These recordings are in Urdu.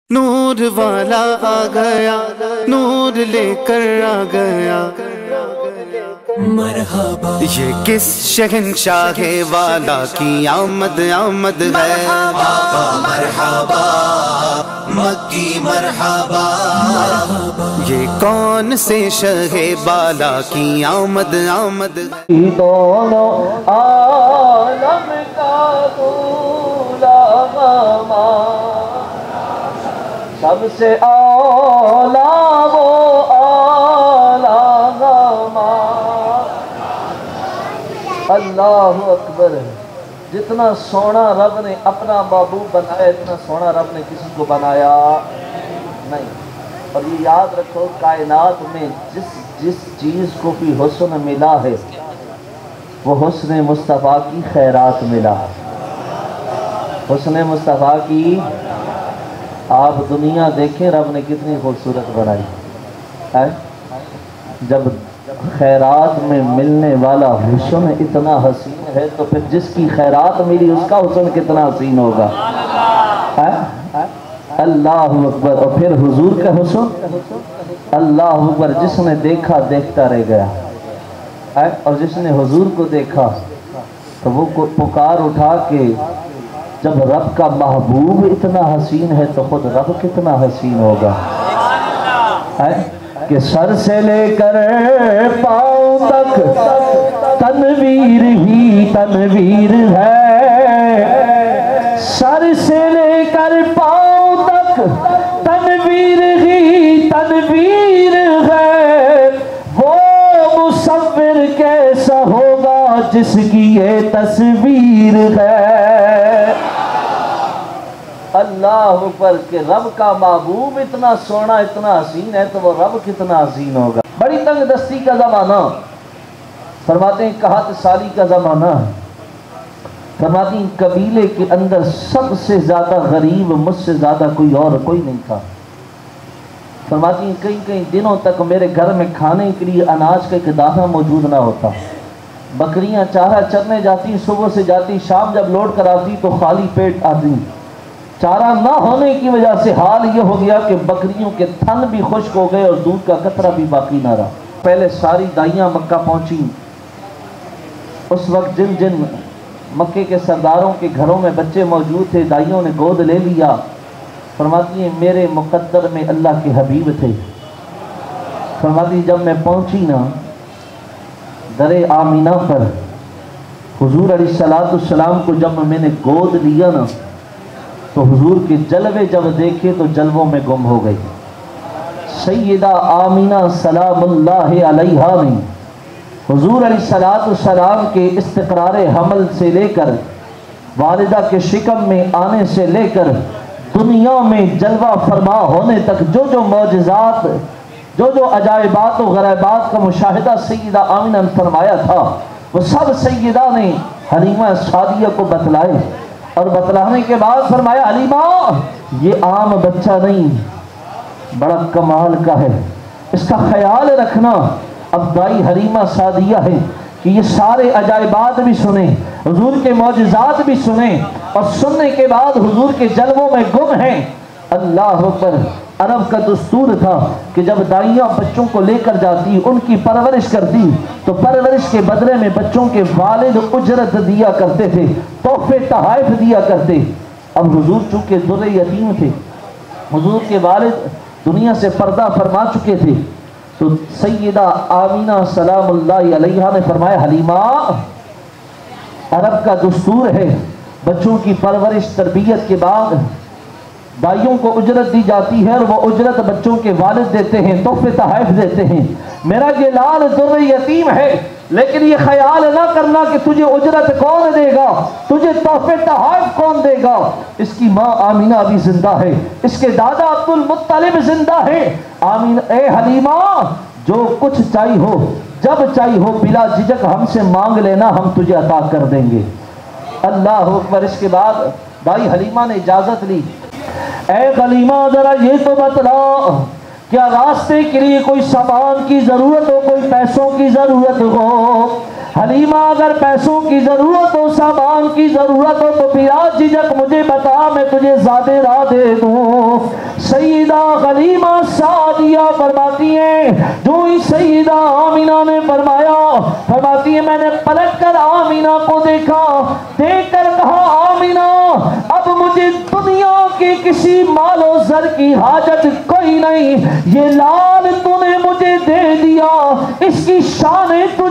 نور والا آ گیا، نور لے کر آ گیا، مرحبا یہ کس شہنشاہ والا کی آمد آمد ہے۔ آقا مرحبا، مکی مرحبا، یہ کون سے شہ بالا کی آمد آمد ہے۔ دونوں عالم کا دولا سب سے اولا وہ اعلیٰ اللہ اکبر۔ جتنا سونا رب نے اپنا محبوب بنایا اتنا سونا رب نے کسی کو بنایا نہیں۔ اور یہ یاد رکھو کائنات میں جس چیز کو بھی حسن ملا ہے وہ حسن مصطفیٰ کی خیرات ملا ہے۔ حسن مصطفیٰ کی آپ دنیا دیکھیں رب نے کتنی خوبصورت بنائی ہے۔ جب خیرات میں ملنے والا حسن اتنا حسین ہے تو پھر جس کی خیرات ملی اس کا حسن کتنا حسین ہوگا۔ اللہ اکبر۔ اور پھر حضور کا حسن اللہ اکبر، جس نے دیکھا دیکھتا رہ گیا، اور جس نے حضور کو دیکھا تو وہ پکار اٹھا کے جب رب کا محبوب اتنا حسین ہے تو خود رب کتنا حسین ہوگا۔ کہ سر سے لے کر پاؤں تک تنویر ہی تنویر ہے، سر سے لے کر پاؤں تک تنویر ہی تنویر ہے۔ وہ مصور کیسا ہوگا جس کی یہ تصویر ہے۔ اللہ پر کہ رب کا محبوب اتنا سونا اتنا حسین ہے تو وہ رب کتنا حسین ہوگا۔ بڑی تنگ دستی کا زمانہ، فرماتے ہیں قحط سالی کا زمانہ، فرماتے ہیں قبیلے کے اندر سب سے زیادہ غریب مجھ سے زیادہ کوئی نہیں تھا۔ فرماتی ہیں کئی دنوں تک میرے گھر میں کھانے کے لیے اناج کا ایک دانہ موجود نہ ہوتا۔ بکریاں چارہ چرنے جاتی، صبح سے جاتی، شام جب لوٹ کر آتی تو خالی پیٹ آتی۔ چارہ نہ ہونے کی وجہ سے حال یہ ہو گیا کہ بکریوں کے تھن بھی خشک ہو گئے اور دودھ کا قطرہ بھی باقی نہ رہا۔ پہلے ساری دائیاں مکہ پہنچی۔ اس وقت جن مکے کے سرداروں کے گھروں میں بچے موجود تھے دائیوں نے گود لے لیا۔ فرماتی ہیں میرے مقدر میں اللہ کے حبیب تھے۔ فرماتی جب میں پہنچی نا در آمینہ پر، حضور علیہ السلام کو جب میں نے گود لیا نا تو حضور کے جلوے جب دیکھے تو جلووں میں گم ہو گئی۔ سیدہ آمینہ سلام اللہ علیہا نے حضور علیہ السلام کے استقرار حمل سے لے کر والدہ کے شکم میں آنے سے لے کر دنیا میں جلوہ فرما ہونے تک جو معجزات جو عجائبات و غرائبات کا مشاہدہ سیدہ آمینہ نے فرمایا تھا وہ سب سیدہ نے حلیمہ سعدیہ کو بتلائے، اور بتلانے کے بعد فرمایا حلیمہ یہ عام بچہ نہیں، بڑا کمال کا ہے، اس کا خیال رکھنا۔ اب دائی حلیمہ سعدیہ ہے کہ یہ سارے عجائبات بھی سنیں، حضور کے معجزات بھی سنیں، اور سننے کے بعد حضور کے جلووں میں گم ہیں۔ اللہ پر عرب کا دستور تھا کہ جب دائیاں بچوں کو لے کر جاتی ان کی پرورش کرتی تو پرورش کے بدلے میں بچوں کے والد اجرت دیا کرتے تھے، تحفے تحائف دیا کرتے۔ اب حضور چونکہ در یتیم تھے، حضور کے والد دنیا سے پردہ فرما چکے تھے، تو سیدہ آمینہ سلام اللہ علیہا نے فرمایا حلیمہ عرب کا دستور ہے بچوں کی پرورش تربیت کے بعد دائیوں کو اجرت دی جاتی ہے، اور وہ اجرت بچوں کے والد دیتے ہیں، تحفے تحائف دیتے ہیں۔ میرا یہ لال در یتیم ہے، لیکن یہ خیال نہ کرنا کہ تجھے اجرت کون دے گا، تجھے تحفے تحائف کون دے گا۔ اس کی ماں آمینہ ابھی زندہ ہے، اس کے دادا عبد المطلب زندہ ہے۔ آمینہ اے حلیمہ جو کچھ چاہیے ہو جب چاہیے ہو بلا جھجک ہم سے مانگ لینا، ہم تجھے عطا کر دیں گے۔ اللہ اکبر۔ اس کے بعد بھائی حلیمہ نے اجازت لی، اے حلیمہ ذرا یہ تو بتلا کیا راستے کے لیے کوئی سامان کی ضرورت ہو، کوئی پیسوں کی ضرورت ہو؟ حلیمہ اگر پیسوں کی ضرورت ہو، سامان کی ضرورت ہو تو بلا جھجک مجھے بتا، میں تجھے زیادہ راہ دے دوں۔ سیدہ حلیمہ سعدیہ فرماتی ہیں جو ہی سیدہ آمینہ نے فرماتی ہے میں نے پلٹ کر آمینہ کو دیکھا، دیکھ کر کہا آمینہ اب مجھے دنیا کے کسی مال و زر کی حاجت کوئی نہیں، یہ لال تو نے مجھے دے دیا، اس کی شانیں تو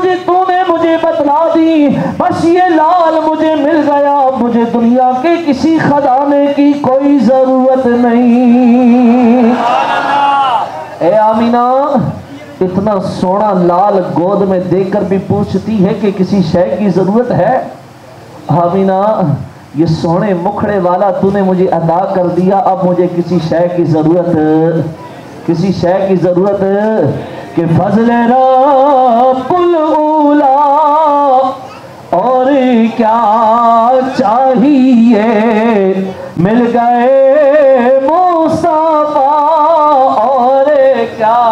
نے مجھے بتلا دی، بس یہ لال مجھے مل گیا، مجھے دنیا کے کسی خزانے کی کوئی ضرورت نہیں۔ اے آمینہ اتنا سونا لال گود میں دے کر بھی پوچھتی ہے کہ کسی شے کی ضرورت ہے؟ آمینہ یہ سونے مکھڑے والا تو نے مجھے عطا کر دیا، اب مجھے کسی شے کی ضرورت کہ فضل رب الاولا اور کیا چاہیے، مل گئے مصطفیٰ اور کیا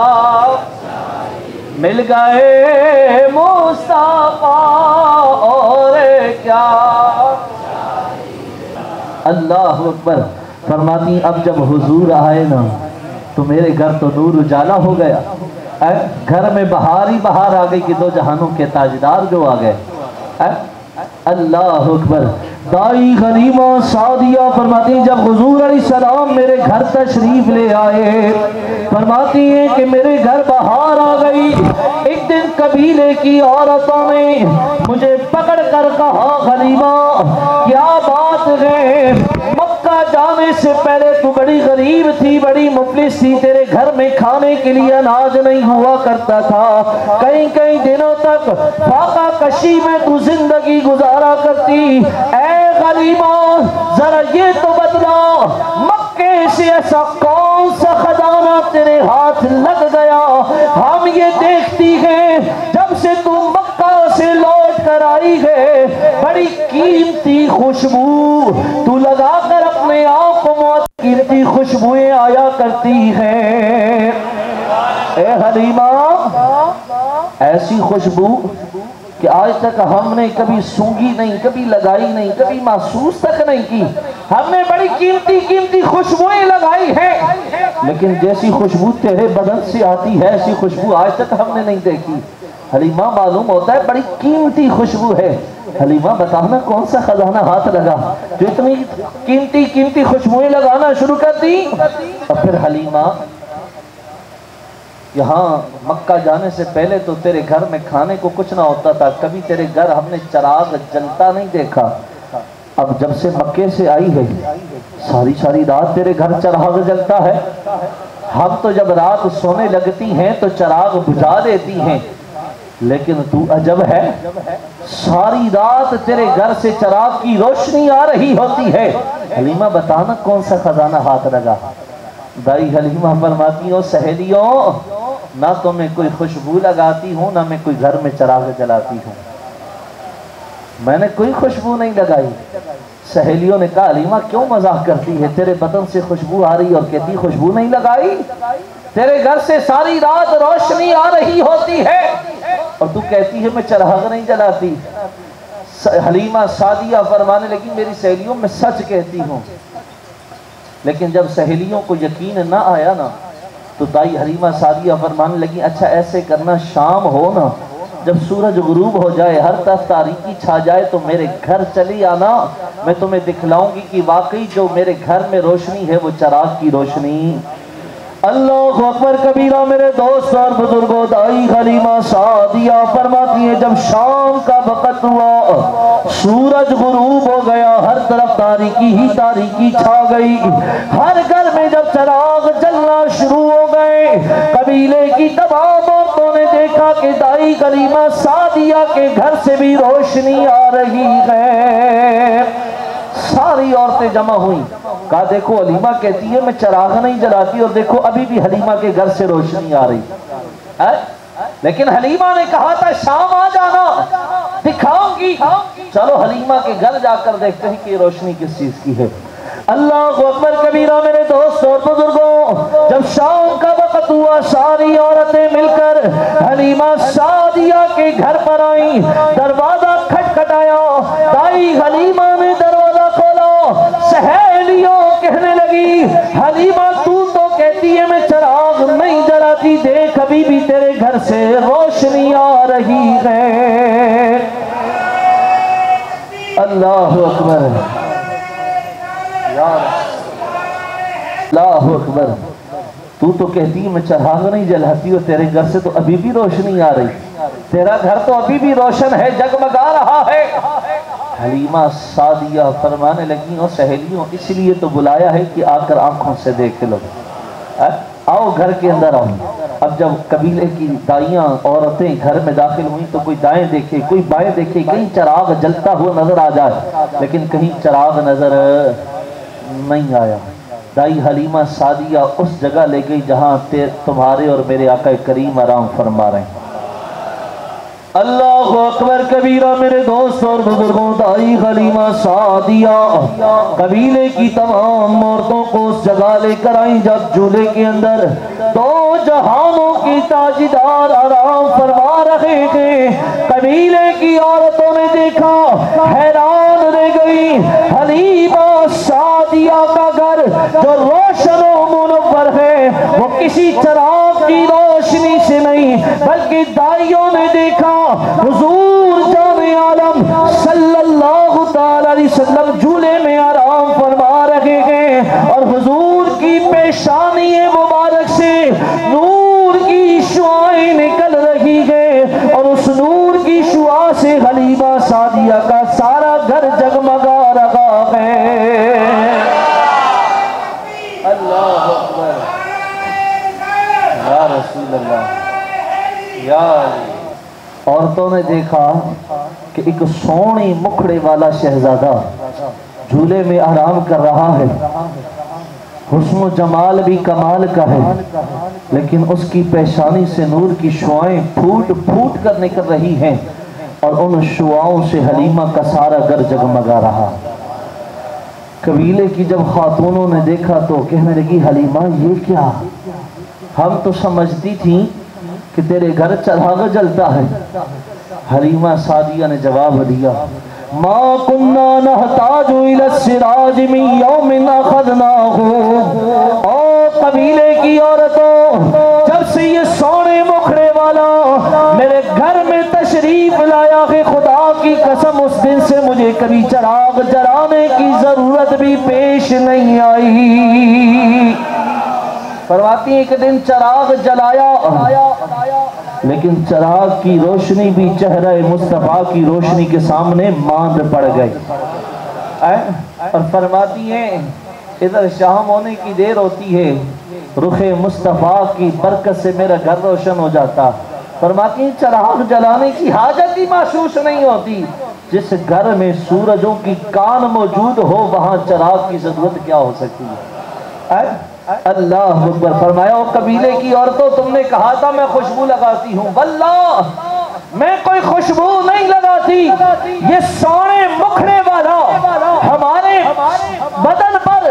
مل گئے مصطفیٰ اور کیا۔ اللہ اکبر فرماتی اب جب حضور آئے نا تو میرے گھر تو نور اجالا ہو گیا، گھر میں بہار ہی بہار آ گئی کہ دو جہانوں کے تاجدار جو آ گئے۔ اللہ اکبر۔ دائی حلیمہ سعدیہ فرماتی ہیں جب حضور علیہ السلام میرے گھر تشریف لے آئے، فرماتی ہیں کہ میرے گھر بہار آ گئی۔ ایک دن قبیلے کی عورتوں نے مجھے پکڑ کر کہا حلیمہ کیا بات ہے، مکہ جانے سے پہلے تو بڑی غریب تھی، بڑی مفلس تھی، تیرے گھر میں کھانے کے لیے اناج نہیں ہوا کرتا تھا، کئی کئی دنوں تک فاقہ کشی میں تو زندگی گزارا کرتی۔ اے حلیمہ ذرا یہ تو بتلا مکے سے ایسا کون سا خزانہ تیرے ہاتھ لگ گیا، ہم یہ دیکھتی ہیں جب سے تو مکہ سے لوٹ کر آئی ہے بڑی قیمتی خوشبو تو لگا کر اپنے آپ کو موت قیمتی خوشبوئیں آیا کرتی ہیں۔ اے حلیمہ ایسی خوشبو کہ آج تک ہم نے کبھی سونگی نہیں، کبھی لگائی نہیں، کبھی محسوس تک نہیں کی، ہم نے بڑی قیمتی خوشبوئیں لگائی ہیں، لیکن جیسی خوشبو تیرے بدن سے آتی ہے ایسی خوشبو آج تک ہم نے نہیں دیکھی۔ حلیمہ معلوم ہوتا ہے بڑی قیمتی خوشبو ہے۔ حلیمہ بتانا کون سا خزانہ ہاتھ لگا جو اتنی قیمتی خوشبوئیں لگانا شروع کر دی؟ اور پھر حلیمہ یہاں مکہ جانے سے پہلے تو تیرے گھر میں کھانے کو کچھ نہ ہوتا تھا، کبھی تیرے گھر ہم نے چراغ جلتا نہیں دیکھا، اب جب سے مکے سے آئی ہے ساری رات تیرے گھر چراغ جلتا ہے، ہم تو جب رات سونے لگتی ہیں تو چراغ بجھا دیتی ہیں، لیکن تو عجب ہے ساری رات تیرے گھر سے چراغ کی روشنی آ رہی ہوتی ہے۔ حلیمہ بتانا کون سا خزانہ ہاتھ لگا؟ دائی حلیمہ فرماتی ہو سہیلیوں نہ تو میں کوئی خوشبو لگاتی ہوں نہ میں کوئی گھر میں چراغ جلاتی ہوں، میں نے کوئی خوشبو نہیں لگائی۔ سہیلیوں نے کہا حلیمہ کیوں مزاح کرتی ہے، تیرے بدن سے خوشبو آ رہی اور کہتی خوشبو نہیں لگائی، تیرے گھر سے ساری رات روشنی آ رہی ہوتی ہے اور تو کہتی ہے میں چراغ نہیں جلاتی۔ حلیمہ سعدیہ فرمانے لگی میری سہیلیوں میں سچ کہتی ہوں، لیکن جب سہیلیوں کو یقین نہ آیا نا تو دائی حلیمہ سعدیہ فرمانے لگی اچھا ایسے کرنا شام ہو نا جب سورج غروب ہو جائے ہر طرف تاریکی چھا جائے تو میرے گھر چلی آنا، میں تمہیں دکھلاؤں گی کہ واقعی جو میرے گھر میں روشنی ہے وہ چراغ کی روشنی۔ اللہ اکبر کبیرہ میرے دوست اور بزرگوں، دائی حلیمہ سعدیہ فرماتی ہے جب شام کا وقت ہوا سورج غروب ہو گیا، ہر طرف تاریکی ہی تاریکی چھا گئی، ہر گھر میں جب چراغ جلنا شروع ہو گئے قبیلے کی تمام عورتوں نے دیکھا کہ دائی حلیمہ سعدیہ کے گھر سے بھی روشنی آ رہی ہے۔ ساری عورتیں جمع ہوئیں، کہا دیکھو حلیمہ کہتی ہے میں چراغ نہیں جلاتی اور دیکھو ابھی بھی حلیمہ کے گھر سے روشنی آ رہی ہے، لیکن حلیمہ نے کہا تھا شام آ جانا دکھاؤں گی، چلو حلیمہ کے گھر جا کر دیکھتے ہیں کہ یہ روشنی کس چیز کی ہے۔ اللہ اکبر کبیرہ میرے دوست اور بزرگوں، جب شام کا وقت ہوا ساری عورتیں مل کر حلیمہ سعدیہ کے گھر پر آئیں، حلیمہ تو کہتی ہے میں چراغ نہیں جلاتی، دیکھ ابھی بھی تیرے گھر سے روشنی آ رہی ہے۔ اللہ اکبر، اللہ اکبر، تو کہتی ہے میں چراغ نہیں جلاتی اور تیرے گھر سے تو ابھی بھی روشنی آ رہی، تیرا گھر تو ابھی بھی روشن ہے، جگمگا رہا ہے۔ حلیمہ سعدیہ فرمانے لگی اور سہیلیوں اس لیے تو بلایا ہے کہ آ کر آنکھوں سے دیکھ لو، آؤ گھر کے اندر آؤ۔ اب جب قبیلے کی دائیاں عورتیں گھر میں داخل ہوئیں تو کوئی دائیں دیکھے کوئی بائیں دیکھے، کہیں چراغ جلتا ہوا نظر آ جائے، لیکن کہیں چراغ نظر نہیں آیا۔ دائی حلیمہ سعدیہ اس جگہ لے گئی جہاں تمہارے اور میرے آقا کریم آرام فرما رہے ہیں۔ اللہ اکبر کبیرہ میرے دوست اور بزرگوں، دائی حلیمہ سعدیہ قبیلے کی تمام عورتوں کو اس جگہ لے کر آئیں جب جھولے کے اندر دو جہانوں کی تاجدار آرام فرما رہے تھے۔ قبیلے کی عورتوں نے دیکھا، حیران رہ گئی، حلیمہ سعدیہ کا گھر جو روشن و منور ہے وہ کسی چراغ کی روشنی سے نہیں بلکہ دائیوں نے دیکھا حضور جان عالم صلی اللہ تعالی علیہ وسلم جھولے میں آرام فرما رہے ہیں اور حضور کی پیشانی مبارک سے نور کی شعاعیں نکل رہی ہیں اور اس نور کی شعاع سے حلیمہ سعدیہ کا سارا گھر جگمگا رہا ہے۔ اللہ اکبر، یا رسول اللہ، یا علی۔ عورتوں نے دیکھا کہ ایک سونی مکھڑے والا شہزادہ جھولے میں آرام کر رہا ہے، حسن و جمال بھی کمال کا ہے، لیکن اس کی پیشانی سے نور کی شعاعیں پھوٹ پھوٹ کر نکل رہی ہیں اور ان شعاعوں سے حلیمہ کا سارا گھر جگمگا رہا۔ قبیلے کی جب خاتونوں نے دیکھا تو کہنے لگی حلیمہ یہ کیا؟ ہم تو سمجھتی تھیں کہ تیرے گھر چراغ جلتا ہے۔ حلیمہ سعدیہ نے جواب دیا، ما کننا نحتاج الى السراج من یوم اخذناہ۔ او قبیلے کی عورتوں، جب سے یہ سونے مکھڑے والا میرے گھر میں تشریف لایا ہے، خدا کی قسم اس دن سے مجھے کبھی چراغ جلانے کی ضرورت بھی پیش نہیں آئی۔ فرماتی ہیں ایک دن چراغ جلایا لیکن چراغ کی روشنی بھی چہرہ مصطفیٰ کی روشنی کے سامنے ماند پڑ گئی۔ اور فرماتی ہیں ادھر شام ہونے کی دیر ہوتی ہے، رخ مصطفیٰ کی برکت سے میرا گھر روشن ہو جاتا۔ فرماتی ہیں چراغ جلانے کی حاجت ہی محسوس نہیں ہوتی، جس گھر میں سورجوں کی کان موجود ہو وہاں چراغ کی ضرورت کیا ہو سکتی ہے۔ اللہ اکبر۔ فرمایا او قبیلے کی عورتوں، تم نے کہا تھا میں خوشبو لگاتی ہوں، واللہ میں کوئی خوشبو نہیں لگاتی، یہ سونے مکھڑے والا ہمارے بدن پر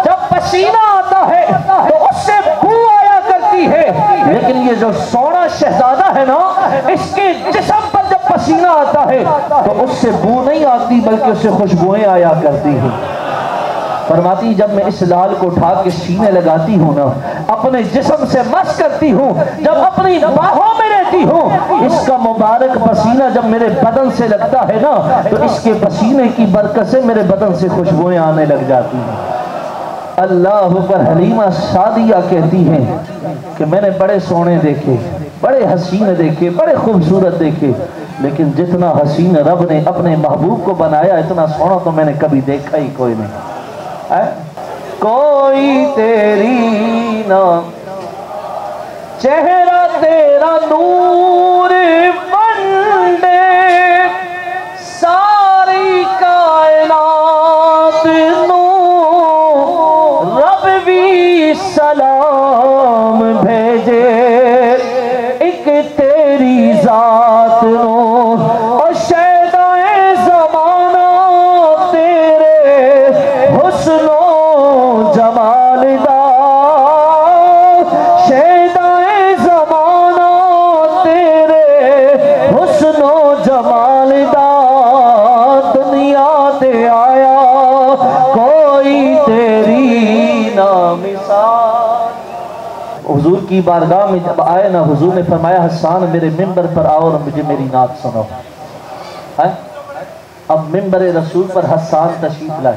جب پسینہ آتا ہے تو اس سے بو آیا کرتی ہے، لیکن یہ جو سونا شہزادہ ہے نا اس کے جسم پر جب پسینہ آتا ہے تو اس سے بو نہیں آتی بلکہ اس سے خوشبوئیں آیا کرتی ہیں۔ فرماتی جب میں اس لال کو اٹھا کے سینے لگاتی ہوں نا، اپنے جسم سے مس کرتی ہوں، جب اپنی باہوں میں رہتی ہوں، اس کا مبارک پسینہ جب میرے بدن سے لگتا ہے نا تو اس کے پسینے کی برکت سے میرے بدن سے خوشبوئیں آنے لگ جاتی ہیں۔ اللہ پر حلیمہ سعدیہ کہتی ہیں کہ میں نے بڑے سونے دیکھے، بڑے حسین دیکھے، بڑے خوبصورت دیکھے، لیکن جتنا حسین رب نے اپنے محبوب کو بنایا اتنا سونا تو میں نے کبھی دیکھا ہی کوئی نہیں۔ کوئی تیری نہ چہرہ تیرا نور بندے ساری کائنات نو رب بھی سلام بھیجے ایک تیری ذات نو اور شیدائے زمانہ تیرے حسن و جمال دا شیدائے زمانہ تیرے حسن و جمال دا دنیا تے آیا کوئی تیری نہ مثال۔ حضور کی بارگاہ میں جب آئے نا، حضور نے فرمایا حسان میرے ممبر پر آؤ اور مجھے میری نعت سنو۔ اب ممبر رسول پر حسان تشریف لائے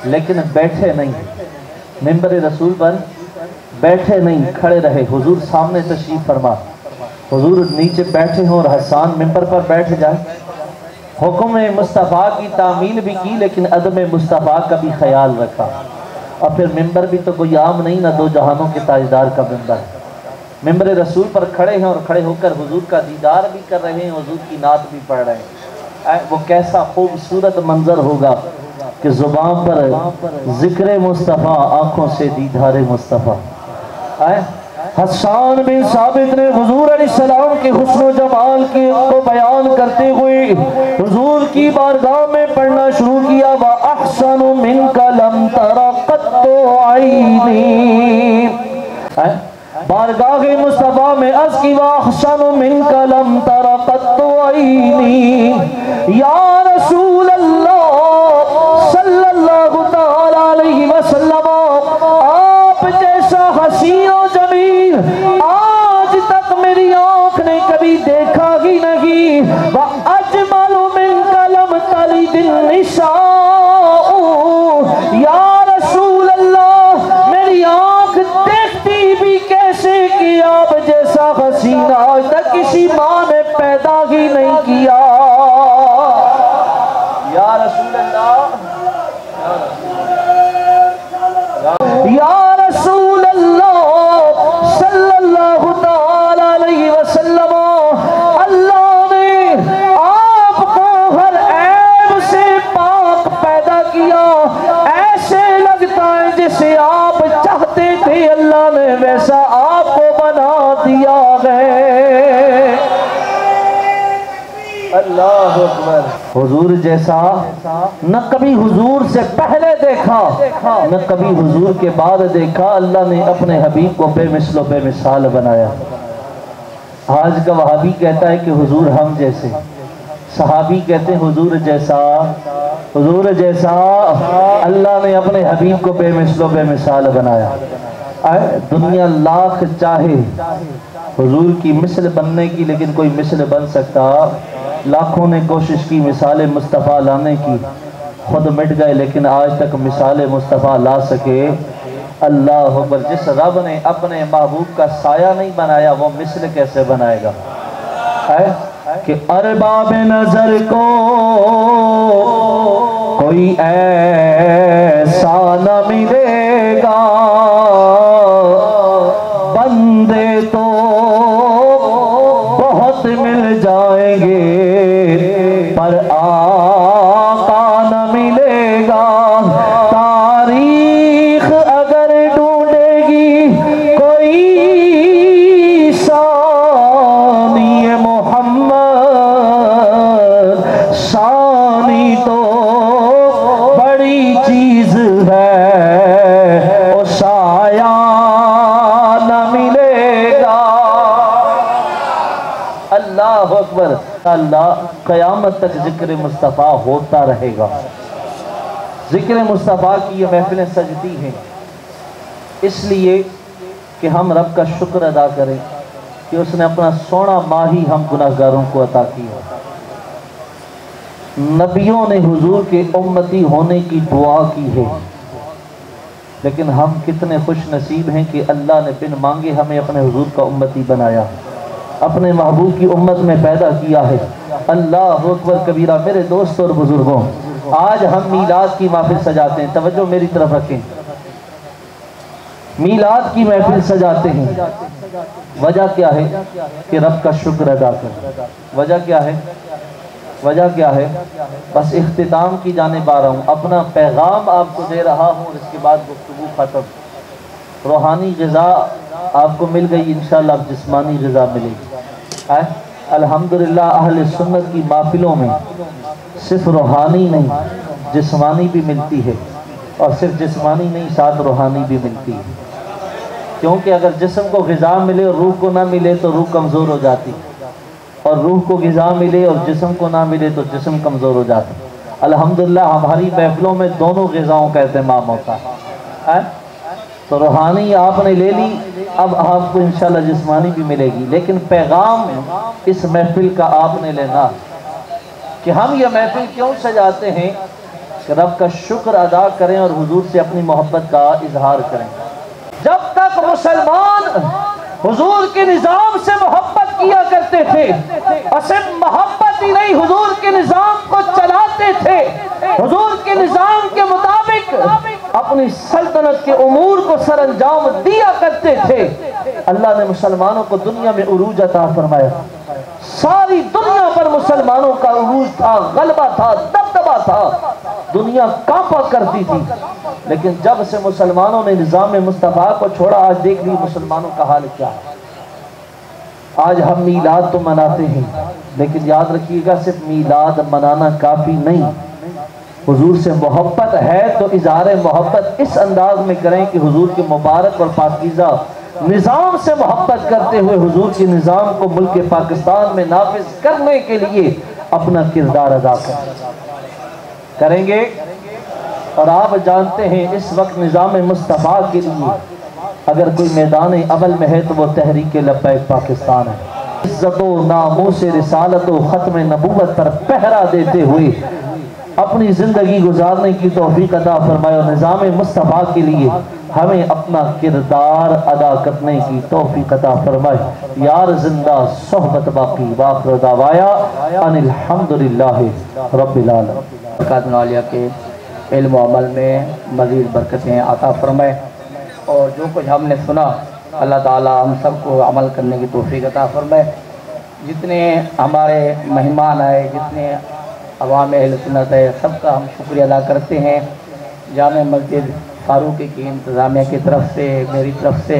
لیکن بیٹھے نہیں، ممبر رسول پر بیٹھے نہیں، کھڑے رہے۔ حضور سامنے تشریف فرما، حضور نیچے بیٹھے ہوں اور حسان ممبر پر بیٹھ جائے۔ حکم مصطفیٰ کی تعمیل بھی کی لیکن عدم مصطفیٰ کا بھی خیال رکھا۔ اور پھر ممبر بھی تو کوئی عام نہیں نا، دو جہانوں کے تاجدار کا ممبر ہے۔ ممبر رسول پر کھڑے ہیں اور کھڑے ہو کر حضور کا دیدار بھی کر رہے ہیں، حضور کی نعت بھی پڑھ رہے ہیں۔ وہ کیسا خوبصورت منظر ہوگا کہ زبان پر ذکر مصطفیٰ، آنکھوں سے دیدار مصطفیٰ۔ حسان بن ثابت نے حضور علیہ السلام کے حسن و جمال کو بیان کرتے ہوئے حضور کی بارگاہ میں پڑھنا شروع کیا، وَأَحْسَنُ مِنْكَ لَمْ تَرَ قَطُّ عَيْنِي۔ بارگاہ مصطفیٰ میں عرض کی، وَأَحْسَنُ مِنْكَ لَمْ تَرَ قَطُّ عَيْنِي۔ یا رسول اللہ صلی اللہ تعالیٰ علیہ وسلم، آپ جیسا حسین و جمیل آج تک میری آنکھ نے کبھی دیکھا ہی نہیں۔ وَأَجْمَلُ مِنْكَ لَمْ تَلِدِ النِّسَاءُ۔ یا رسول اللہ میری آنکھ دیکھتی بھی کیسے کہ آپ جیسا حسین آج تک کسی ماں نے پیدا ہی نہیں کیا۔ یا رسول اللہ، یا رسول اللہ صلی اللہ تعالی علیہ وسلم، اللہ نے آپ کو ہر عیب سے پاک پیدا کیا۔ ایسے لگتا ہے جسے آپ چاہتے تھے اللہ نے ویسا آپ کو بنا دیا ہے۔ اللہ اکبر۔ حضور جیسا نہ کبھی حضور سے پہلے دیکھا نہ کبھی حضور کے بعد دیکھا، اللہ نے اپنے حبیب کو بے مثل و بے مثال بنایا۔ آج کا وہابی کہتا ہے کہ حضور ہم جیسے، صحابی کہتے ہیں حضور جیسا، حضور جیسا، اللہ نے اپنے حبیب کو بے مثل و بے مثال بنایا۔ دنیا لاکھ چاہے حضور کی مثل بننے کی لیکن کوئی مثل بن سکتا، لاکھوں نے کوشش کی مثال مصطفیٰ لانے کی، خود مٹ گئے لیکن آج تک مثال مصطفیٰ لا سکے۔ اللہ اکبر۔ جس رب نے اپنے محبوب کا سایہ نہیں بنایا وہ مثل کیسے بنائے گا؟ کہ ارباب نظر کو کوئی ایسا نہ ملے گا، بندے تو بہت مل جائیں گے پر آقا نہ ملے گا۔ تاریخ اگر ڈھونڈے گی کوئی ثانی محمد، ثانی تو بڑی چیز ہے، وہ سایہ نہ ملے گا۔ اللہ اکبر۔ اللہ قیامت تک ذکر مصطفیٰ ہوتا رہے گا۔ ذکر مصطفیٰ کی یہ محفلیں سجتی ہیں اس لیے کہ ہم رب کا شکر ادا کریں کہ اس نے اپنا سونا ماہی ہم گناہگاروں کو عطا کیا۔ نبیوں نے حضور کے امتی ہونے کی دعا کی ہے لیکن ہم کتنے خوش نصیب ہیں کہ اللہ نے بن مانگے ہمیں اپنے حضور کا امتی بنایا، اپنے محبوب کی امت میں پیدا کیا ہے۔ اللہ اکبر کبیرہ۔ میرے دوستوں اور بزرگوں، آج ہم میلاد کی محفل سجاتے ہیں، توجہ میری طرف رکھیں، میلاد کی محفل سجاتے ہیں، وجہ کیا ہے؟ کہ رب کا شکر ادا کر۔ وجہ کیا ہے؟ وجہ کیا ہے؟ بس اختتام کی جانب آ رہا ہوں، اپنا پیغام آپ کو دے رہا ہوں اور اس کے بعد گفتگو ختم۔ روحانی غذا آپ کو مل گئی، انشاءاللہ اب جسمانی غذا ملے گی۔ الحمدللہ اہل سنت کی محفلوں میں صرف روحانی نہیں جسمانی بھی ملتی ہے، اور صرف جسمانی نہیں ساتھ روحانی بھی ملتی ہے، کیونکہ اگر جسم کو غذا ملے اور روح کو نہ ملے تو روح کمزور ہو جاتی، اور روح کو غذا ملے اور جسم کو نہ ملے تو جسم کمزور ہو جاتا۔ الحمدللہ ہماری محفلوں میں دونوں غذاؤں کا اہتمام ہوتا ہے۔ تو روحانی آپ نے لے لی، اب آپ کو انشاءاللہ جسمانی بھی ملے گی، لیکن پیغام اس محفل کا آپ نے لینا کہ ہم یہ محفل کیوں سجاتے ہیں کہ رب کا شکر ادا کریں اور حضور سے اپنی محبت کا اظہار کریں۔ جب تک مسلمان حضور کے نظام سے محبت کیا کرتے تھے، اور صرف محبت ہی نہیں، حضور کے نظام کو چلاتے تھے، حضور کے نظام کے مطابق اپنی سلطنت کے امور کو سر انجام دیا کرتے تھے، اللہ نے مسلمانوں کو دنیا میں عروج عطا فرمایا۔ ساری دنیا پر مسلمانوں کا عروج تھا، غلبہ تھا، دبدبہ تھا، دنیا کانپا کرتی تھی۔ لیکن جب سے مسلمانوں نے نظام مصطفیٰ کو چھوڑا، آج دیکھ لی مسلمانوں کا حال کیا ہے۔ آج ہم میلاد تو مناتے ہیں، لیکن یاد رکھیے گا صرف میلاد منانا کافی نہیں، حضور سے محبت ہے تو اظہار محبت اس انداز میں کریں کہ حضور کے مبارک اور پاکیزہ نظام سے محبت کرتے ہوئے حضور کے نظام کو ملک پاکستان میں نافذ کرنے کے لیے اپنا کردار ادا کریں گے۔ اور آپ جانتے ہیں اس وقت نظام مصطفیٰ کے لیے اگر کوئی میدان عمل میں ہے تو وہ تحریک لبیک پاکستان ہے۔ عزت و ناموس رسالت و ختم نبوت پر پہرا دیتے ہوئے اپنی زندگی گزارنے کی توفیق عطا فرمائے، اور نظام مصطفیٰ کے لیے ہمیں اپنا کردار ادا کرنے کی توفیق عطا فرمائے۔ یار زندہ صحبت باقی، وآخر دعوایا ان الحمدللہ رب العالمین۔ برکات عالیہ کے علم و عمل میں مزید برکتیں عطا فرمائے، اور جو کچھ ہم نے سنا اللہ تعالی ہم سب کو عمل کرنے کی توفیق عطا فرمائے۔ جتنے ہمارے مہمان آئے، جتنے عوام اہل سنت ہے، سب کا ہم شکریہ ادا کرتے ہیں۔ جامع مسجد فاروقی کی انتظامیہ کی طرف سے، میری طرف سے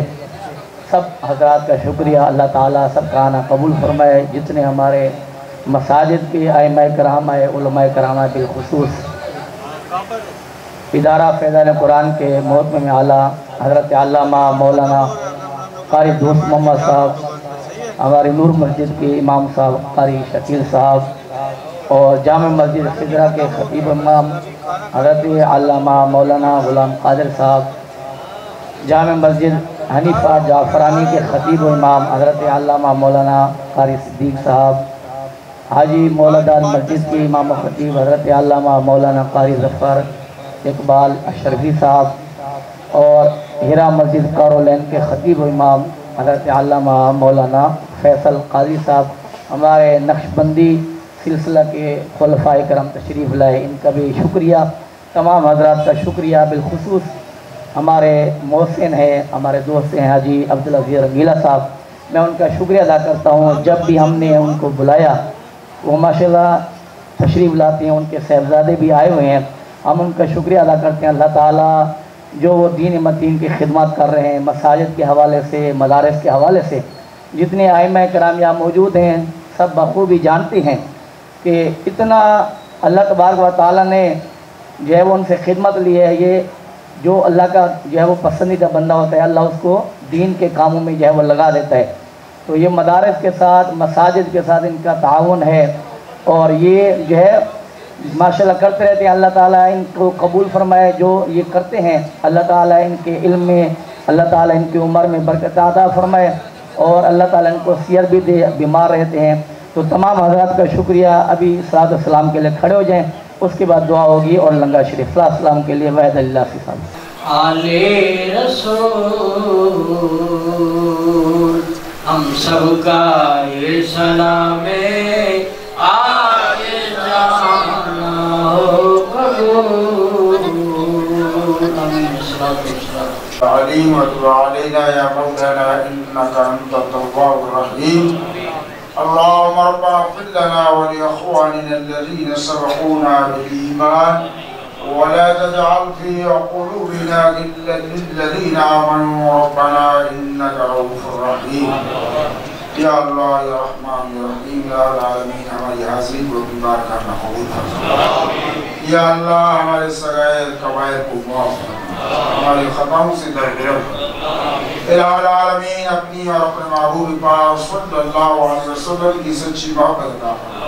سب حضرات کا شکریہ، اللہ تعالیٰ سب کا آنا قبول فرمائے۔ جتنے ہمارے مساجد کے ائمہ کرام آئے، علماء کرام آئے، بالخصوص ادارہ فیضان قرآن کے محتمم اعلیٰ حضرت علامہ مولانا قاری دوست محمد صاحب، ہماری نور مسجد کے امام صاحب قاری شکیل صاحب، اور جامع مسجد خضرہ کے خطیب امام حضرت علامہ مولانا غلام قادر صاحب، جامع مسجد حنیفہ جعفرانی کے خطیب و امام حضرت علامہ مولانا قاری صدیق صاحب، حاجی مولدان مسجد کے امام و خطیب حضرت علامہ مولانا قاری ظفر اقبال اشرفی صاحب، اور ہیرا مسجد کارولین کے خطیب و امام حضرت علامہ مولانا فیصل قاضی صاحب، ہمارے نقشبندی سلسلہ کے خلفائے کرام تشریف لائے، ان کا بھی شکریہ، تمام حضرات کا شکریہ۔ بالخصوص ہمارے محسن ہیں، ہمارے دوست ہیں حاجی عبدالعزیز رنگیلا صاحب، میں ان کا شکریہ ادا کرتا ہوں۔ جب بھی ہم نے ان کو بلایا وہ ماشاءاللہ تشریف لاتے ہیں، ان کے صاحبزادے بھی آئے ہوئے ہیں، ہم ان کا شکریہ ادا کرتے ہیں۔ اللہ تعالیٰ جو وہ دین متین کی خدمات کر رہے ہیں، مساجد کے حوالے سے، مدارس کے حوالے سے، جتنے ائمہ کرام یہاں موجود ہیں سب بخوبی جانتے ہیں کہ اتنا اللہ تبارک و تعالیٰ نے جو ہے وہ ان سے خدمت لی ہے۔ یہ جو اللہ کا جو ہے وہ پسندیدہ بندہ ہوتا ہے، اللہ اس کو دین کے کاموں میں جو ہے وہ لگا دیتا ہے۔ تو یہ مدارس کے ساتھ، مساجد کے ساتھ ان کا تعاون ہے، اور یہ جو ہے ماشاءاللہ کرتے رہتے ہیں۔ اللہ تعالیٰ ان کو قبول فرمائے جو یہ کرتے ہیں، اللہ تعالیٰ ان کے علم میں، اللہ تعالیٰ ان کی عمر میں برکت عطا فرمائے، اور اللہ تعالیٰ ان کو صحت بھی دے، بیمار رہتے ہیں۔ تو تمام حضرات کا شکریہ۔ ابھی صلاۃ السلام کے لیے کھڑے ہو جائیں، اس کے بعد دعا ہوگی اور لنگر شریف۔ صلاۃ السلام کے لیے وحد اللہ سے سلام۔ آلِ رسول ہم سب کا یہ سلام ہے، آگے جانا ہو قبول۔ علیم وتب علینا یا مولانا انک انت التواب الرحیم۔ اللهم ربنا اغفر لنا ولاخواننا الذين سبقونا بالایمان ولا تجعل في قلوبنا غلا للذين آمنوا ربنا انك رؤوف رحیم۔ یا اللہ یا رحمان یا رحیم یا العالمین، ہماری حاضرین کو بیمار کرنا قبول فرما۔ یا اللہ ہمارے صغائر کبائر کو معاف فرما، ہمارے خطاؤں سے درگزر فرما۔ الہ العالمین اپنی اور اپنے محبوب پاک صلی اللہ علیہ وسلم کی سچی محبت عطا فرما،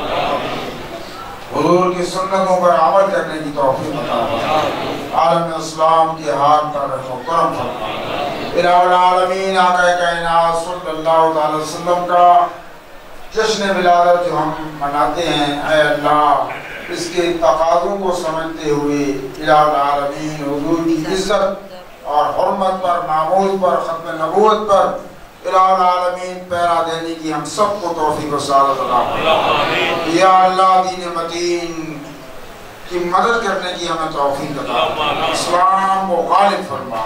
حضور کی سنتوں پر عمل کرنے کی توفیق عطا فرما، عالم اسلام کے حال پر رحم و کرم فرما۔ الہ العالمین آقا کائنات صلی اللہ تعالی وسلم کا جشن ولادت جو ہم مناتے ہیں، اے اللہ اس کے تقاضوں کو سمجھتے ہوئے الہ العالمین حضور کی عزت اور حرمت پر، ناموز پر، ختم نبوت پر الہ العالمین پیرا دینے کی ہم سب کو توفیق و سعادت عطا فرما۔ یا اللہ دین متین کی مدد کرنے کی ہمیں توفیق عطا فرما، اسلام کو غالب فرما،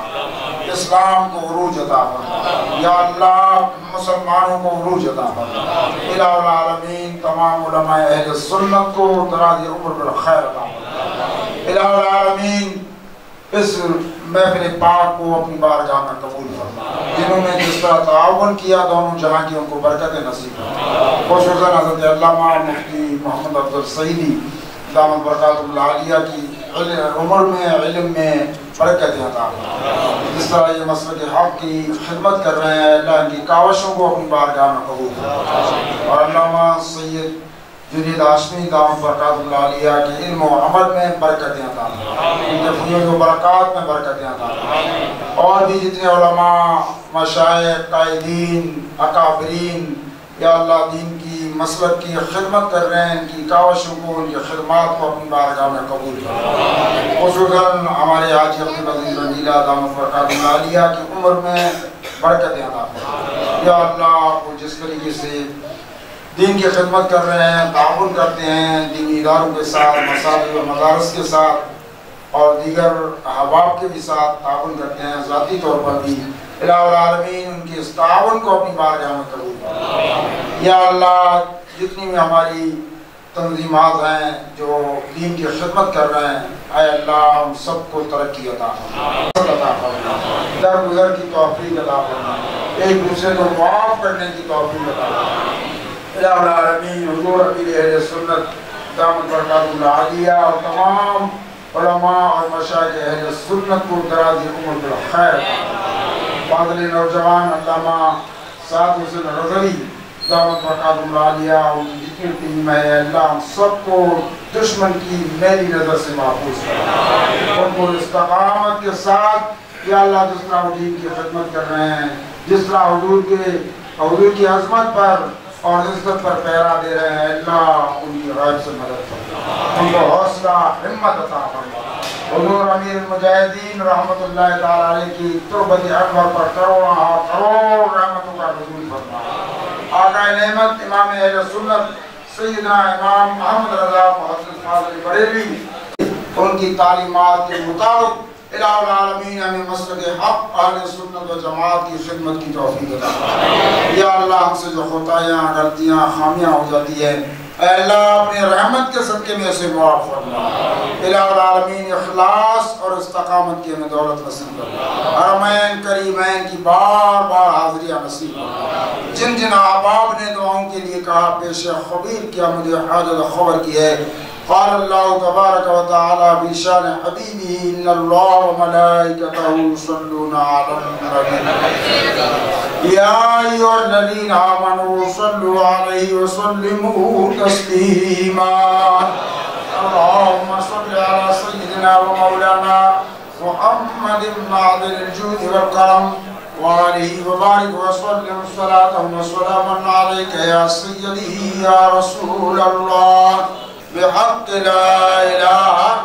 اسلام کو عروج عطا فرما، یا اللہ مسلمانوں کو عروج عطا فرما۔ الہ العالمین تمام علماء اہل سنت کو دراز عمر بالخیر عطا فرما۔ الہ العالمین اس محفل پاک کو اپنی بارگاہ میں قبول فرما، جنہوں نے جس طرح تعاون کیا دونوں جہاں کی ان کو برکت نصیب فرما۔ خصوصاً حضرت علامہ مفتی محمد عبدال سعیدی دامت برکات اللہ علیہ کی عمر میں، علم میں برکت عطا فرما۔ جس طرح یہ مسلک حق کی خدمت کر رہے ہیں، اللہ ان کی کاوشوں کو اپنی بارگاہ میں قبول فرما۔ اور علامہ سید جنید ہاشمی دامت برکات اللہ علیہ کے علم و عمل میں برکتیں عطا فرما، ان کے فیوز و برکات میں برکتیں عطا فرما۔ اور بھی جتنے علماء، مشائخ، قائدین، اکابرین یا اللہ دین کی مسلک کی خدمت کر رہے ہیں، ان کی کاوشوں کو، ان کی خدمات کو اپنی بارگاہ میں قبول فرما۔ خصوصاً ہمارے حاجی عبد العزیز رنگیلا دامت برکات اللہ علیہ کی عمر میں برکتیں عطا فرما۔ یا اللہ وہ جس طریقے سے دین کی خدمت کر رہے ہیں، تعاون کرتے ہیں دینی اداروں کے ساتھ، مساجد و مدارس کے ساتھ اور دیگر احباب کے بھی ساتھ تعاون کرتے ہیں، ذاتی طور پر بھی الہ العالمین ان کے اس تعاون کو اپنی بارگاہ میں قبول فرما۔ یا اللہ جتنی بھی ہماری تنظیمات ہیں جو دین کی خدمت کر رہے ہیں، اے اللہ ہم سب کو ترقی عطا فرما، درگزر کی توفیق عطا فرما، ایک دوسرے کو معاف کرنے کی توفیق عطا فرما۔ الہ العالمین حضور امیر اہل سنت دامت برکات اللہ علیہ اور تمام علماء اور مشائخ اہل سنت کو دراز عمر بالخیر عطا فرما۔ فاضل نوجوان علامہ سعد حسین رضوی دامت برکات اللہ علیہ اور جتنی ٹیم ہے، اللہ ہم سب کو دشمن کی میلی نظر سے محفوظ کرنا، ان کو استقامت کے ساتھ یا اللہ جس طرح دین کی خدمت کر رہے ہیں، جس طرح حضور کی عظمت پر اور عزت پر پیرا دے رہے ہیں، اللہ ان کی غیب سے مدد فرما، ان کو حوصلہ ہمت عطا فرما۔ حضور امیر المجاہدین رحمت اللہ تعالی علیہ کی تربت اکبر پر کروڑ رحمتوں کا نزول فرما۔ آقا نعمت امام اہل سنت سیدنا امام محمد رضا محدث فاضل بریلوی ان کی تعلیمات کے مطابق الہ العالمین ہمیں مسلک حق اہل سنت و جماعت کی خدمت کی توفیق عطا فرما۔ یا اللہ ہم سے جو خطائیاں، غلطیاں، خامیاں ہو جاتی ہیں، اے اللہ اپنے رحمت کے صدقے میں اسے معاف فرما۔ الہ العالمین اخلاص اور استقامت کی ہمیں دولت نصیب فرما، حرمین کریمین کی بار بار حاضریاں نصیب فرما۔ جن جن احباب نے دعاؤں کے لیے کہا، پیش خبیر کیا، مجھے حاجت خبر کی ہے۔ قال اللہ تبارک و تعالی بشان حبیبہ ان اللہ و ملائکتہ یصلون علی النبی یا ایھا الذین آمنوا صلوا علیہ وسلموا تسلیما۔ اللہم صل علی سیدنا و مولانا محمد معدن الجود والکرم وآلہ وبارک وسلم صلاة وسلاما علیک یا سیدی یا رسول اللہ بحق لا الہ